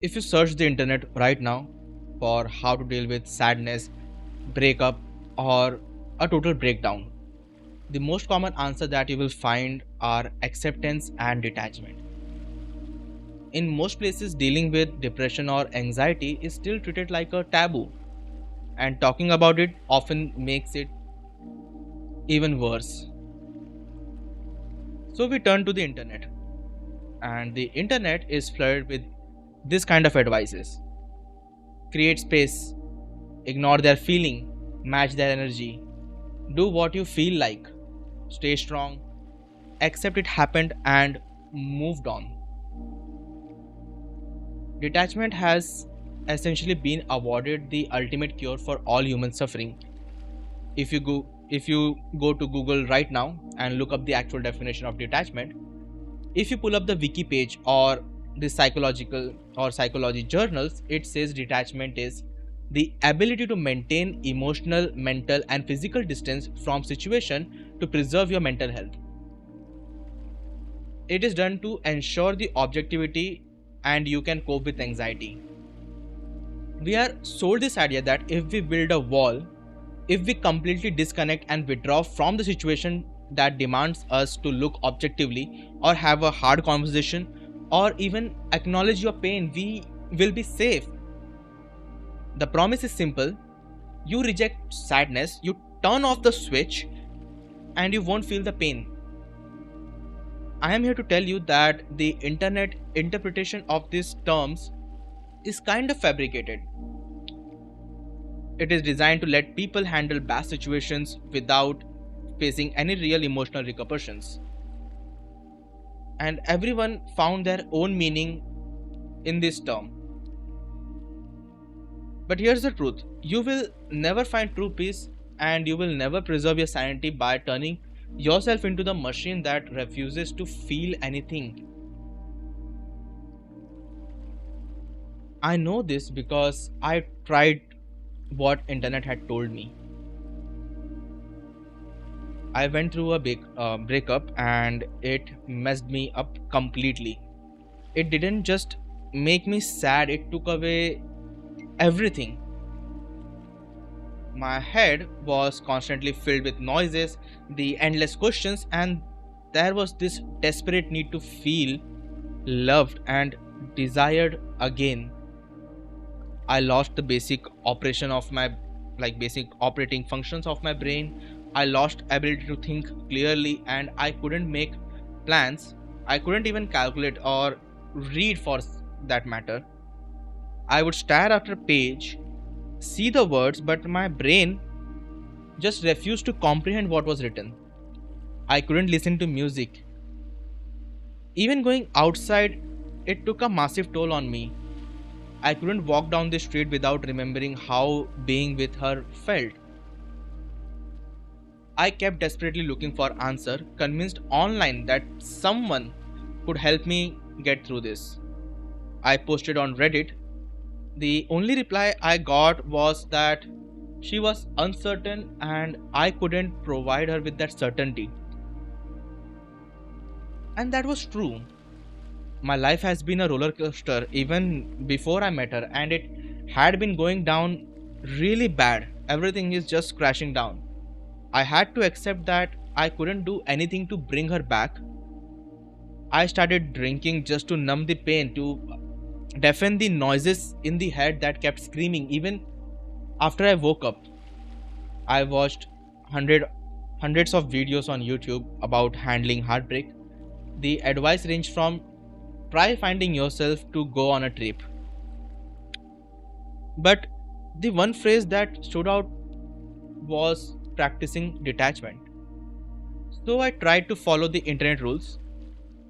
If you search the internet right now for how to deal with sadness, breakup, or a total breakdown, the most common answer that you will find are acceptance and detachment. In most places, dealing with depression or anxiety is still treated like a taboo, and talking about it often makes it even worse. So we turn to the internet, and the internet is flooded with this kind of advices. Create space, ignore their feeling, match their energy, do what you feel like, stay strong, accept it happened, and moved on. Detachment has essentially been awarded the ultimate cure for all human suffering. If you go to Google right now and look up the actual definition of detachment, if you pull up the wiki page or the psychological or psychology journals, it says detachment is the ability to maintain emotional, mental and physical distance from situation to preserve your mental health. It is done to ensure the objectivity and you can cope with anxiety. We are sold this idea that if we build a wall, if we completely disconnect and withdraw from the situation that demands us to look objectively or have a hard conversation or even acknowledge your pain, we will be safe. The promise is simple: you reject sadness, you turn off the switch, and you won't feel the pain. I am here to tell you that the internet interpretation of these terms is kind of fabricated. It is designed to let people handle bad situations without facing any real emotional repercussions. And everyone found their own meaning in this term. But here's the truth: you will never find true peace and you will never preserve your sanity by turning yourself into the machine that refuses to feel anything. I know this because I tried what internet had told me. I went through a big breakup and it messed me up completely. It didn't just make me sad, it took away everything. My head was constantly filled with noises, the endless questions, and there was this desperate need to feel loved and desired again. I lost the basic operating functions of my brain. I lost ability to think clearly and I couldn't make plans. I couldn't even calculate or read for that matter. I would stare at a page, see the words, but my brain just refused to comprehend what was written. I couldn't listen to music. Even going outside, it took a massive toll on me. I couldn't walk down the street without remembering how being with her felt. I kept desperately looking for answer, convinced online that someone could help me get through this. I posted on Reddit. The only reply I got was that she was uncertain and I couldn't provide her with that certainty. And that was true. My life has been a roller coaster even before I met her, and it had been going down really bad. Everything is just crashing down. I had to accept that I couldn't do anything to bring her back. I started drinking just to numb the pain, to deafen the noises in the head that kept screaming even after I woke up. I watched hundreds of videos on YouTube about handling heartbreak. The advice ranged from try finding yourself to go on a trip. But the one phrase that stood out was practicing detachment. So I tried to follow the internet rules.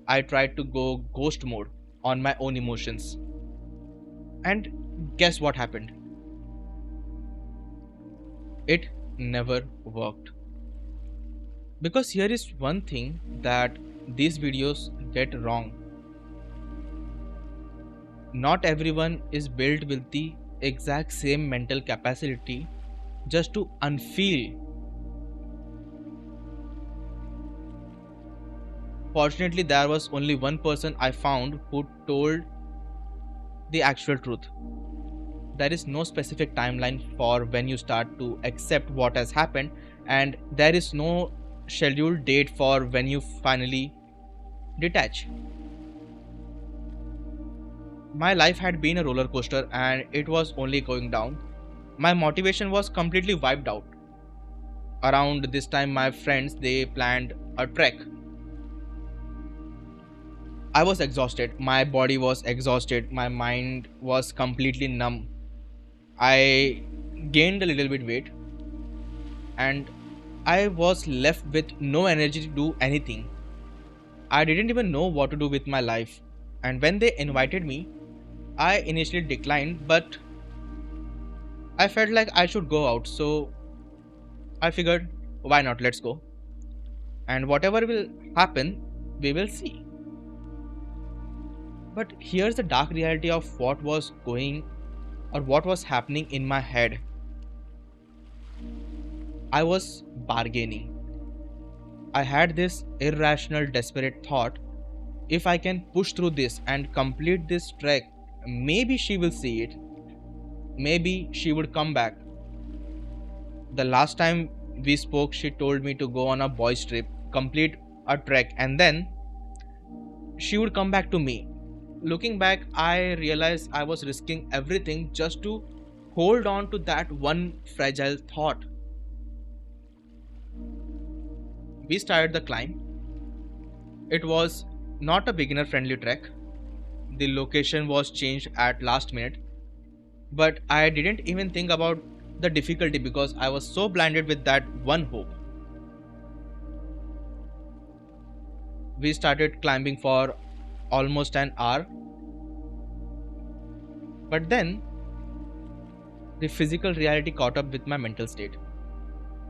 I tried to go ghost mode on my own emotions. And guess what happened? It never worked. Because here is one thing that these videos get wrong: not everyone is built with the exact same mental capacity just to unfeel. Fortunately, there was only one person I found who told the actual truth. There is no specific timeline for when you start to accept what has happened, and there is no scheduled date for when you finally detach. My life had been a roller coaster and it was only going down. My motivation was completely wiped out. Around this time my friends they planned a trek. I was exhausted, my body was exhausted, my mind was completely numb. I gained a little bit weight and I was left with no energy to do anything. I didn't even know what to do with my life. And when they invited me, I initially declined, but I felt like I should go out, so I figured, why not? Let's go. And whatever will happen, we will see. But here's the dark reality of what was going or what was happening in my head. I was bargaining. I had this irrational, desperate thought, if I can push through this and complete this trek, maybe she will see it. Maybe she would come back. The last time we spoke, she told me to go on a boys' trip, complete a trek, and then she would come back to me. Looking back, I realized I was risking everything just to hold on to that one fragile thought. We started the climb. It was not a beginner friendly trek. The location was changed at last minute, but I didn't even think about the difficulty because I was so blinded with that one hope. We started climbing for almost an hour, but then the physical reality caught up with my mental state.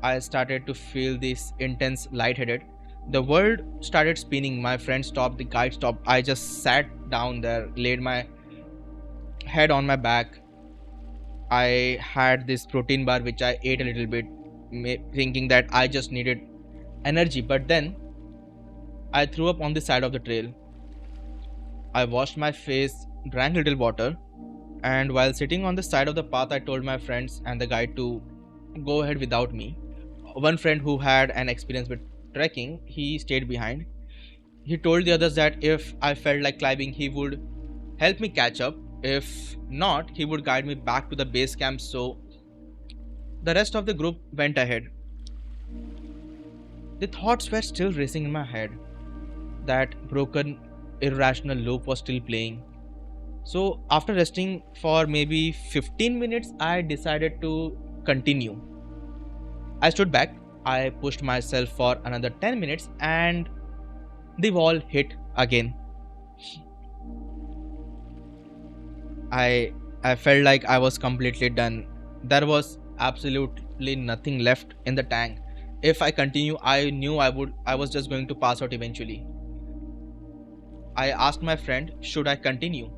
I started to feel this intense lightheaded. The world started spinning. My friend stopped, the guide stopped. I just sat down there, laid my head on my back. I had this protein bar which I ate a little bit, thinking that I just needed energy. But then I threw up on the side of the trail. I washed my face, drank little water, and while sitting on the side of the path, I told my friends and the guide to go ahead without me. One friend who had an experience with trekking, he stayed behind. He told the others that if I felt like climbing, he would help me catch up. If not, he would guide me back to the base camp. So the rest of the group went ahead. The thoughts were still racing in my head. That broken, irrational loop was still playing. So after resting for maybe 15 minutes, I decided to continue. I stood back, I pushed myself for another 10 minutes, and the wall hit again. I I felt like I was completely done. There was absolutely nothing left in the tank. If I continue, I knew I was just going to pass out eventually. I asked my friend, should I continue?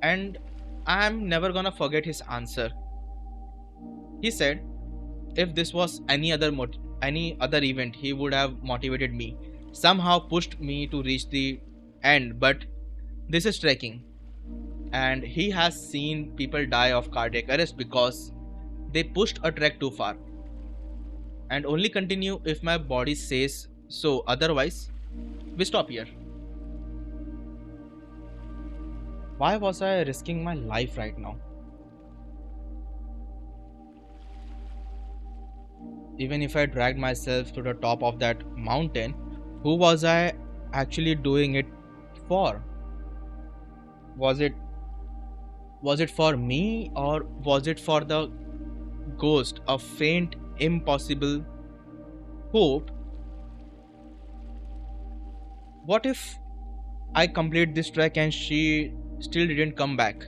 And I'm never gonna forget his answer. He said, if this was any other event, he would have motivated me, somehow pushed me to reach the end. But this is trekking, and he has seen people die of cardiac arrest because they pushed a trek too far. And only continue if my body says so. Otherwise, we stop here. Why was I risking my life right now? Even if I dragged myself to the top of that mountain, who was I actually doing it for? Was it was it for me, or was it for the ghost, a faint, impossible hope? What if I complete this trek and she still didn't come back?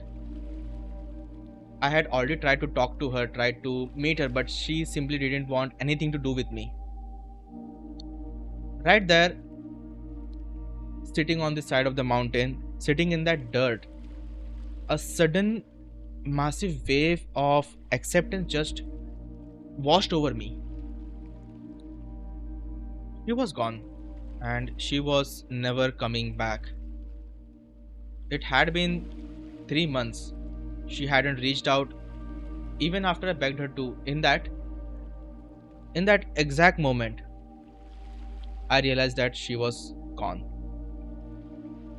I had already tried to talk to her, tried to meet her, but she simply didn't want anything to do with me. Right there, sitting on the side of the mountain, sitting in that dirt, a sudden massive wave of acceptance just washed over me. She was gone, and she was never coming back. It had been 3 months. She hadn't reached out even after I begged her to. In that exact moment, I realized that she was gone.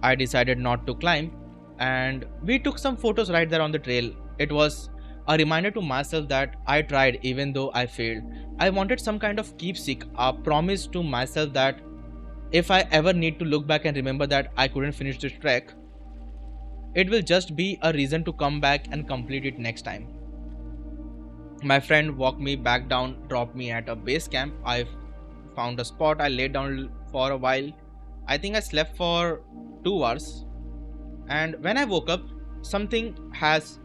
I decided not to climb, and we took some photos right there on the trail. It was a reminder to myself that I tried even though I failed. I wanted some kind of keepsake, a promise to myself that if I ever need to look back and remember that I couldn't finish this trek, it will just be a reason to come back and complete it next time. My friend walked me back down, dropped me at a base camp. I found a spot, I laid down for a while. I think I slept for 2 hours. And when I woke up, something has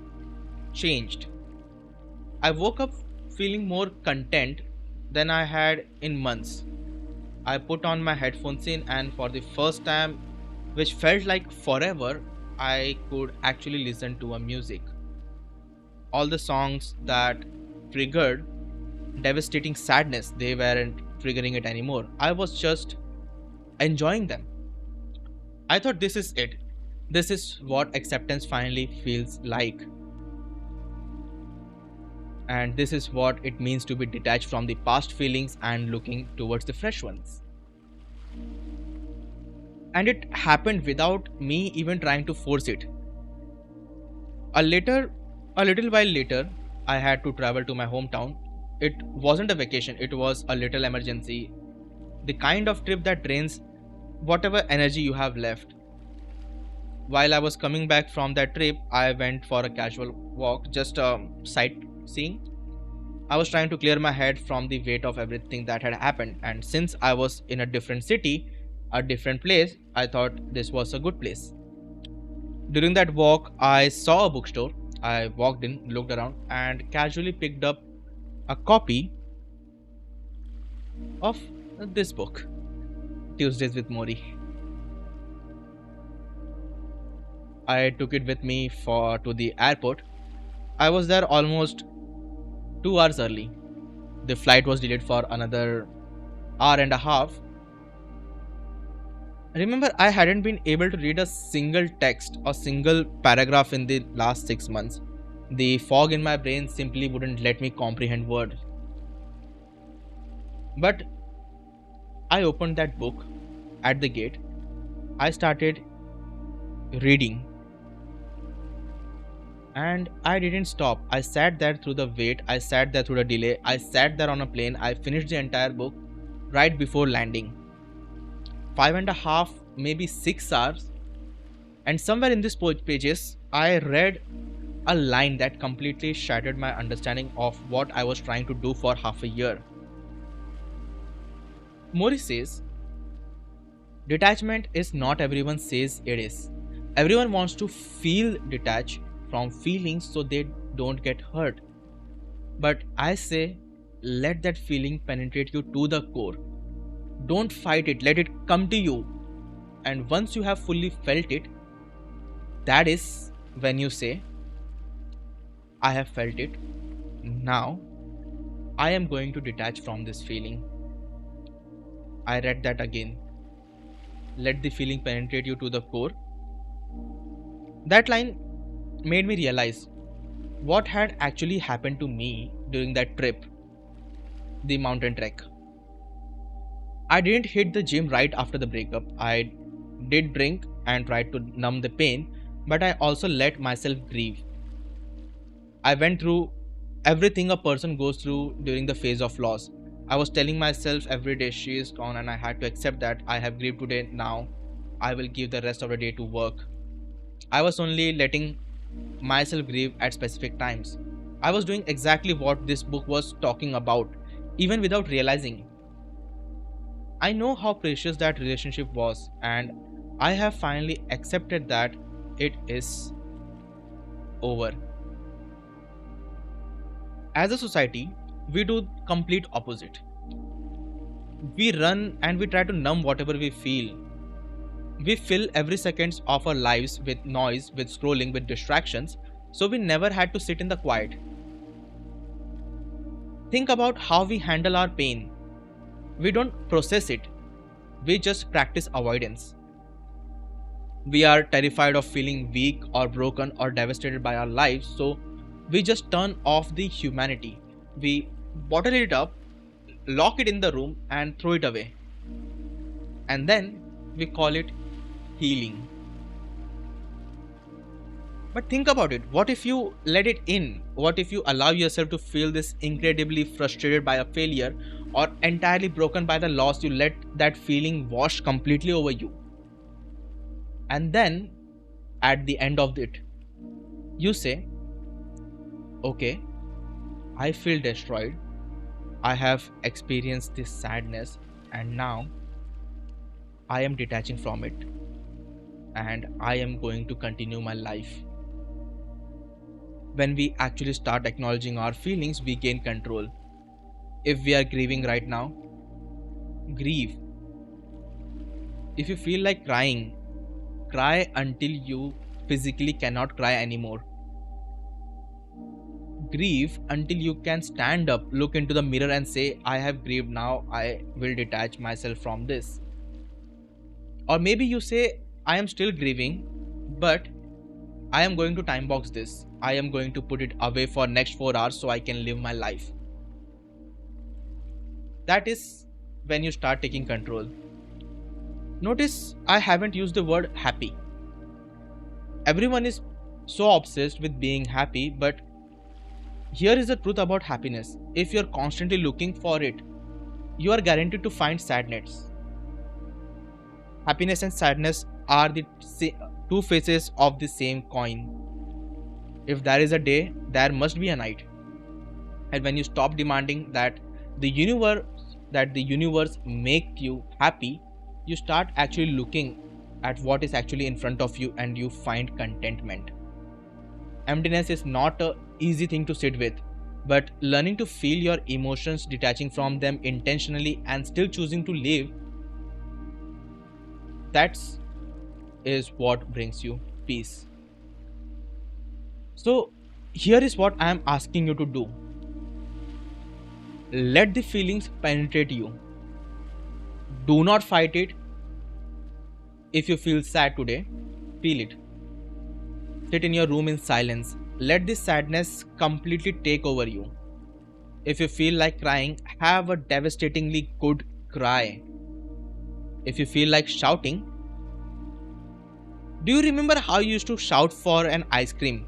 changed. I woke up feeling more content than I had in months. I put on my headphones in, and for the first time, which felt like forever, I could actually listen to a music. All the songs that triggered devastating sadness, they weren't triggering it anymore. I was just enjoying them. I thought this is it. This is what acceptance finally feels like. And this is what it means to be detached from the past feelings and looking towards the fresh ones. And it happened without me even trying to force it. A later a little while later, I had to travel to my hometown. It wasn't a vacation, it was a little emergency. The kind of trip that drains whatever energy you have left. While I was coming back from that trip, I went for a casual walk, just sightseeing. I was trying to clear my head from the weight of everything that had happened, and since I was in a different city, a different place, I thought this was a good place. During that walk, I saw a bookstore. I walked in, looked around, and casually picked up a copy of this book, Tuesdays with Morrie. I took it with me for to the airport. I was there almost 2 hours early. The flight was delayed for another hour and a half. Remember, I hadn't been able to read a single text or single paragraph in the last 6 months. The fog in my brain simply wouldn't let me comprehend words. But I opened that book at the gate. I started reading, and I didn't stop. I sat there through the wait, I sat there through the delay, I sat there on a plane. I finished the entire book right before landing. 5.5, maybe 6 hours, and somewhere in these pages, I read a line that completely shattered my understanding of what I was trying to do for half a year. Morrie says, detachment is not everyone says it is. Everyone wants to feel detached from feelings so they don't get hurt. But I say, let that feeling penetrate you to the core. Don't fight it, let it come to you. And once you have fully felt it, that is when you say, I have felt it. Now, I am going to detach from this feeling. I read that again. Let the feeling penetrate you to the core. That line made me realize what had actually happened to me during that trip, the mountain trek. I didn't hit the gym right after the breakup. I did drink and tried to numb the pain, but I also let myself grieve. I went through everything a person goes through during the phase of loss. I was telling myself every day she is gone, and I had to accept that I have grieved today. Now I will give the rest of the day to work. I was only letting myself grieve at specific times. I was doing exactly what this book was talking about, even without realizing. I know how precious that relationship was, and I have finally accepted that it is over. As a society, we do complete opposite. We run and we try to numb whatever we feel. We fill every seconds of our lives with noise, with scrolling, with distractions, so we never had to sit in the quiet. Think about how we handle our pain. We don't process it, we just practice avoidance. We are terrified of feeling weak or broken or devastated by our lives, so we just turn off the humanity. We bottle it up, lock it in the room, and throw it away. And then we call it healing. But think about it. What if you let it in? What if you allow yourself to feel this incredibly frustrated by a failure or entirely broken by the loss? You let that feeling wash completely over you. And then at the end of it, you say, okay, I feel destroyed. I have experienced this sadness, and now I am detaching from it and I am going to continue my life. When we actually start acknowledging our feelings, we gain control. If we are grieving right now, grieve. If you feel like crying, cry until you physically cannot cry anymore. Grieve until you can stand up, look into the mirror, and say, I have grieved, now I will detach myself from this. Or maybe you say, I am still grieving, but I am going to time box this. I am going to put it away for next 4 hours so I can live my life. That is when you start taking control. Notice I haven't used the word happy. Everyone is so obsessed with being happy, but here is the truth about happiness. If you're constantly looking for it, you are guaranteed to find sadness. Happiness and sadness are the two faces of the same coin. If there is a day, there must be a night. And when you stop demanding that the universe make you happy, you start actually looking at what is actually in front of you and you find contentment. Emptiness is not a easy thing to sit with, but learning to feel your emotions, detaching from them intentionally and still choosing to live, that's is what brings you peace. So here is what I am asking you to do. Let the feelings penetrate you. Do not fight it. If you feel sad today, feel it. Sit in your room in silence. Let this sadness completely take over you. If you feel like crying, have a devastatingly good cry. If you feel like shouting, do you remember how you used to shout for an ice cream?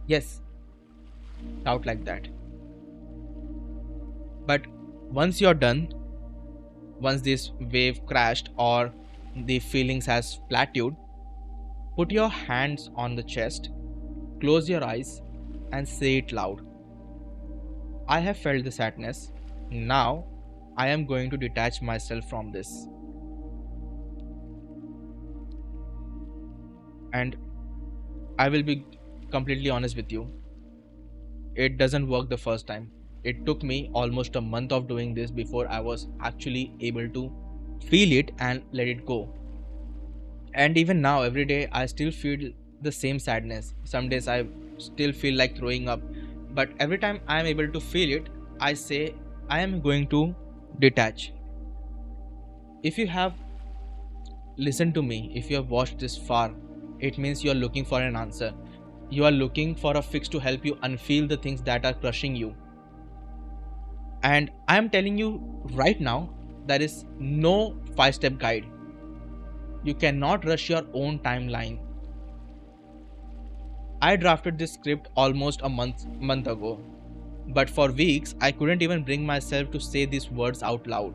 Yes, shout like that. But once you're done, once this wave crashed or the feelings has plateaued, put your hands on the chest, close your eyes, and say it loud. I have felt the sadness. Now I am going to detach myself from this. And I will be completely honest with you. It doesn't work the first time. It took me almost a month of doing this before I was actually able to feel it and let it go. And even now, every day, I still feel the same sadness. Some days I still feel like throwing up. But every time I am able to feel it, I say, I am going to detach. If you have listened to me, if you have watched this far, it means you are looking for an answer. You are looking for a fix to help you unfeel the things that are crushing you. And I am telling you right now, there is no 5-step guide. You cannot rush your own timeline. I drafted this script almost a month ago, but for weeks I couldn't even bring myself to say these words out loud.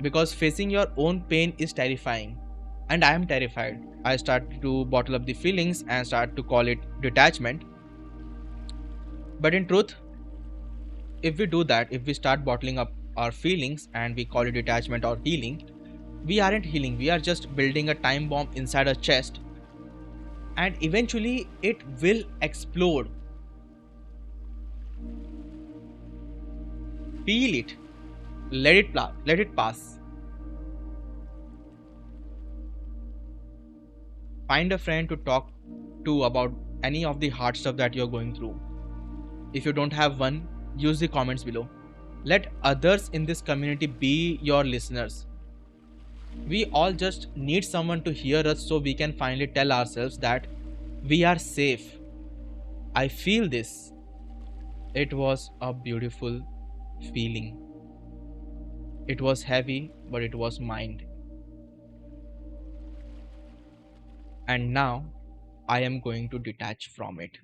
Because facing your own pain is terrifying. And I am terrified. I start to bottle up the feelings and start to call it detachment. But in truth, if we do that, if we start bottling up our feelings and we call it detachment or healing, we aren't healing. We are just building a time bomb inside our chest, and eventually it will explode. Feel it. Let it pass. Find a friend to talk to about any of the hard stuff that you're going through. If you don't have one, use the comments below. Let others in this community be your listeners. We all just need someone to hear us so we can finally tell ourselves that we are safe. I feel this. It was a beautiful feeling. It was heavy, but it was mind. And now I am going to detach from it.